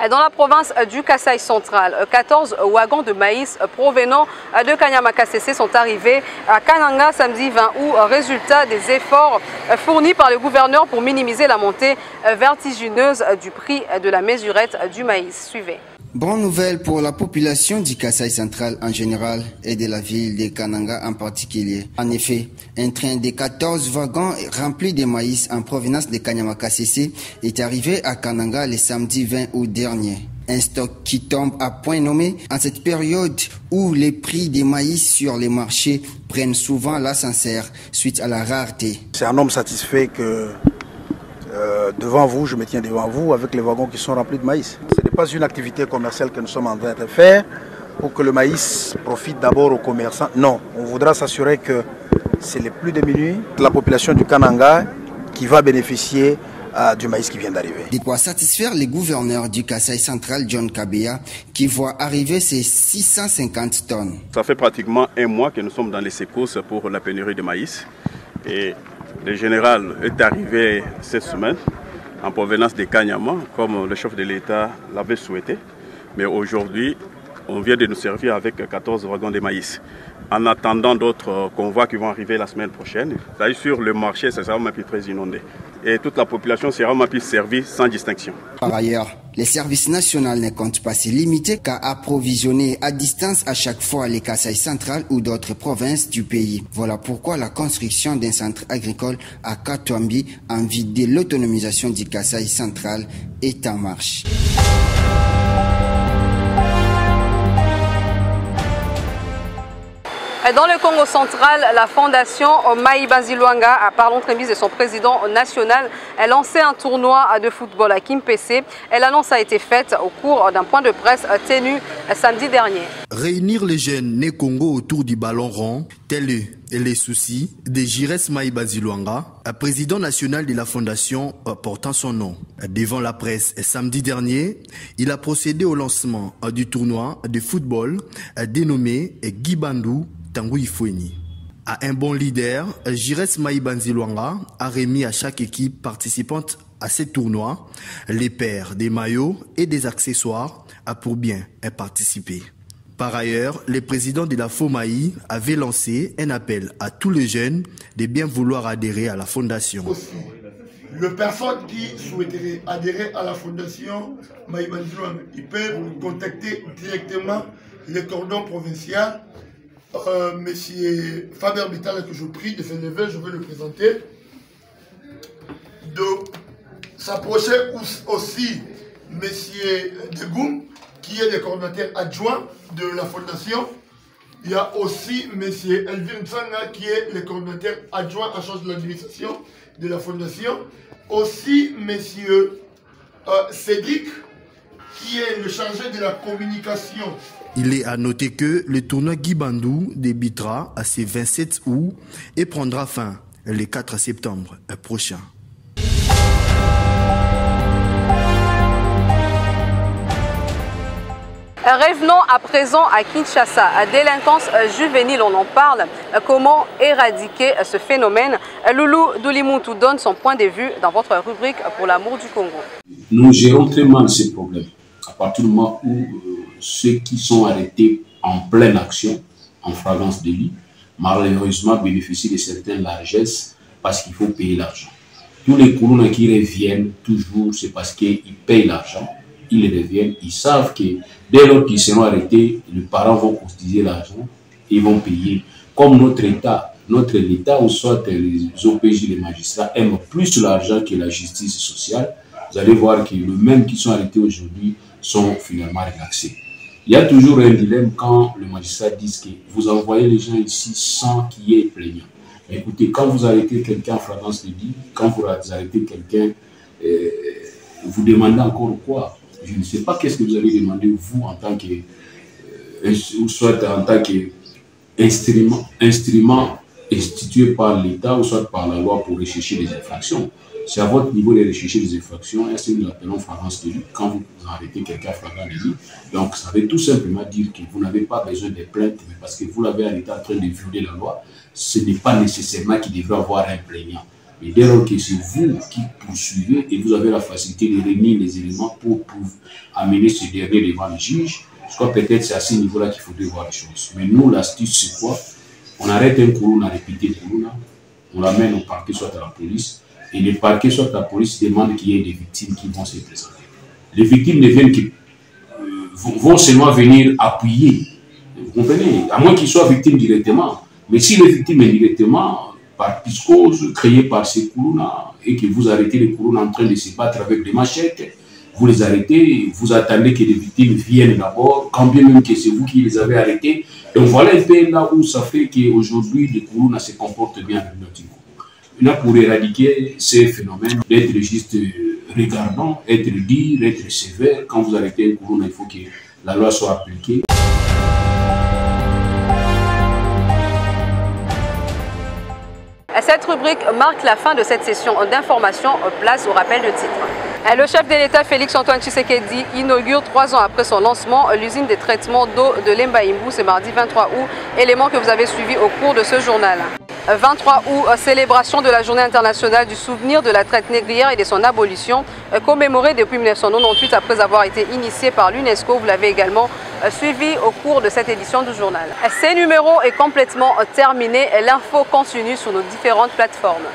Dans la province du Kasaï central, 14 wagons de maïs provenant de Kanyama-Kasese sont arrivés à Kananga samedi 20 août, résultat des efforts fournis par le gouverneur pour minimiser la montée vertigineuse du prix de la mesurette du maïs. Suivez. Bonne nouvelle pour la population du Kasaï central en général et de la ville de Kananga en particulier. En effet, un train de 14 wagons remplis de maïs en provenance de Kanyama-Kasese est arrivé à Kananga le samedi 20 août dernier. Un stock qui tombe à point nommé en cette période où les prix des maïs sur les marchés prennent souvent l'ascenseur suite à la rareté. C'est un homme satisfait que devant vous, je me tiens devant vous avec les wagons qui sont remplis de maïs. Ce n'est pas une activité commerciale que nous sommes en train de faire pour que le maïs profite d'abord aux commerçants. Non, on voudra s'assurer que c'est les plus démunis, la population du Kananga qui va bénéficier du maïs qui vient d'arriver. De quoi satisfaire les gouverneurs du Kasaï central, John Kabeya, qui voit arriver ces 650 tonnes. Ça fait pratiquement un mois que nous sommes dans les secousses pour la pénurie de maïs. Et le général est arrivé cette semaine en provenance de Kanyama, comme le chef de l'État l'avait souhaité. Mais aujourd'hui, on vient de nous servir avec 14 wagons de maïs. En attendant d'autres convois qui vont arriver la semaine prochaine, sur le marché, ça sera plus très inondé. Et toute la population sera plus servie sans distinction. Par ailleurs, les services nationaux ne comptent pas se limiter qu'à approvisionner à distance à chaque fois les Kasaï central ou d'autres provinces du pays. Voilà pourquoi la construction d'un centre agricole à Katwambi en vue de l'autonomisation du Kasaï central est en marche. Dans le Congo central, la fondation Maïbanzi Luanga, par l'entremise de son président national, a lancé un tournoi de football à Kimpese. L'annonce a été faite au cours d'un point de presse tenu samedi dernier. Réunir les jeunes nés Congo autour du ballon rond, tel est les soucis de Jires Maïbanzi Luanga, président national de la fondation portant son nom. Devant la presse samedi dernier, il a procédé au lancement du tournoi de football dénommé Guy Bandou Tanguy Foueni. À un bon leader, Jires Maïbanzi Luanga a remis à chaque équipe participante à ce tournoi les paires des maillots et des accessoires pour bien participer. Par ailleurs, le président de la FOMAI avait lancé un appel à tous les jeunes de bien vouloir adhérer à la fondation. Aussi, les personnes qui souhaiteraient adhérer à la fondation Maïbanzi Luanga, ils peuvent contacter directement le cordon provincial. Monsieur Faber Bital, que je prie de se lever, je veux le présenter, de s'approcher aussi Monsieur Degoum, qui est le coordinateur adjoint de la fondation. Il y a aussi Monsieur Elvin Tsanga, qui est le coordinateur adjoint en charge de l'administration de la fondation. Aussi Monsieur Cédric, qui est le chargé de la communication. Il est à noter que le tournoi Guy Bandou débutera à ce 27 août et prendra fin le 4 septembre prochain. Revenons à présent à Kinshasa. Délinquance juvénile, on en parle. Comment éradiquer ce phénomène? Loulou Doulimoutou donne son point de vue dans votre rubrique pour l'amour du Congo. Nous gérons très mal ces problèmes. À partir du moment où ceux qui sont arrêtés en pleine action, en flagrance délit, malheureusement bénéficient de certaines largesses parce qu'il faut payer l'argent. Tous les colons qui reviennent toujours, c'est parce qu'ils payent l'argent, ils reviennent, ils savent que dès lors qu'ils seront arrêtés, les parents vont cotiser l'argent et vont payer. Comme notre État, ou soit les OPJ, les magistrats, aiment plus l'argent que la justice sociale, vous allez voir que les mêmes qui sont arrêtés aujourd'hui sont finalement relaxés. Il y a toujours un dilemme quand le magistrat dit que vous envoyez les gens ici sans qu'il y ait plaignant. Écoutez, quand vous arrêtez quelqu'un en flagrance délit, quand vous arrêtez quelqu'un, vous demandez encore quoi? Je ne sais pas qu'est-ce que vous allez demander vous en tant que, ou soit en tant qu'instrument institué par l'État ou soit par la loi pour rechercher des infractions. C'est à votre niveau de rechercher des infractions, et c'est nous appelons flagrance délit quand vous arrêtez quelqu'un flagrant délit. Donc ça veut tout simplement dire que vous n'avez pas besoin de plainte, mais parce que vous l'avez arrêté en train de violer la loi, ce n'est pas nécessairement qu'il devrait avoir un plaignant. Et dès lors que c'est vous qui poursuivez et vous avez la facilité de réunir les éléments pour amener ce dernier devant le juge, je crois peut-être c'est à ce niveau-là qu'il faudrait voir les choses. Mais nous, l'astuce, c'est quoi? On arrête un courroux, on a répété le courroux, on l'amène au parquet, soit à la police, et le parquet, soit à la police, demande qu'il y ait des victimes qui vont se présenter. Les victimes ne viennent vont seulement venir appuyer, vous comprenez? À moins qu'ils soient victimes directement. Mais si les victimes indirectement, par psychose créée par ces courroux-là, et que vous arrêtez les courroux en train de se battre avec des machettes, vous les arrêtez, vous attendez que les victimes viennent d'abord, quand bien même que c'est vous qui les avez arrêtés. Donc voilà un peu là où ça fait qu'aujourd'hui, les courroux se comportent bien avec notre Congo. Là, pour éradiquer ces phénomènes, d'être juste regardant, être dur, être sévère, quand vous arrêtez un courroux, il faut que la loi soit appliquée. Cette rubrique marque la fin de cette session d'information. Place au rappel de titre. Le chef de l'État Félix-Antoine Tshisekedi inaugure 3 ans après son lancement l'usine de traitement d'eau de Lemba-Imbu ce mardi 23 août, élément que vous avez suivi au cours de ce journal. 23 août, célébration de la journée internationale du souvenir de la traite négrière et de son abolition, commémorée depuis 1998 après avoir été initiée par l'UNESCO. Vous l'avez également suivi au cours de cette édition du journal. Ce numéro est complètement terminé. L'info continue sur nos différentes plateformes.